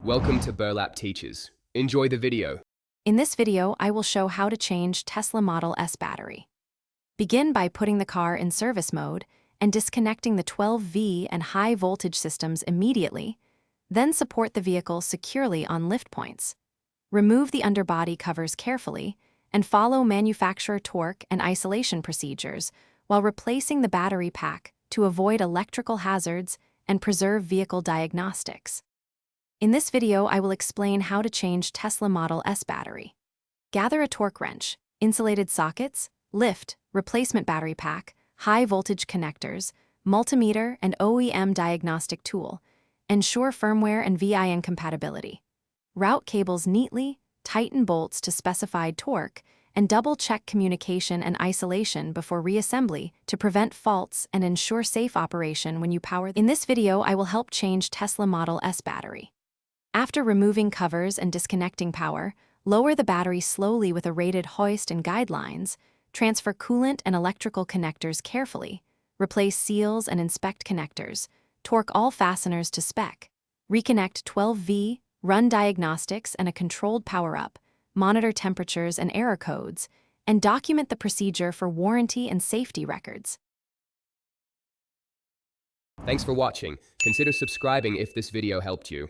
Welcome to Burlap Teaches. Enjoy the video. In this video, I will show how to change Tesla Model S battery. Begin by putting the car in service mode and disconnecting the 12V and high voltage systems immediately, then support the vehicle securely on lift points. Remove the underbody covers carefully and follow manufacturer torque and isolation procedures while replacing the battery pack to avoid electrical hazards and preserve vehicle diagnostics. In this video, I will explain how to change Tesla Model S battery. Gather a torque wrench, insulated sockets, lift, replacement battery pack, high voltage connectors, multimeter, and OEM diagnostic tool. Ensure firmware and VIN compatibility. Route cables neatly, tighten bolts to specified torque, and double-check communication and isolation before reassembly to prevent faults and ensure safe operation when you power. In this video, I will help change Tesla Model S battery. After removing covers and disconnecting power, lower the battery slowly with a rated hoist and guidelines, transfer coolant and electrical connectors carefully, replace seals and inspect connectors, torque all fasteners to spec, reconnect 12V, run diagnostics and a controlled power-up, monitor temperatures and error codes, and document the procedure for warranty and safety records. Thanks for watching. Consider subscribing if this video helped you.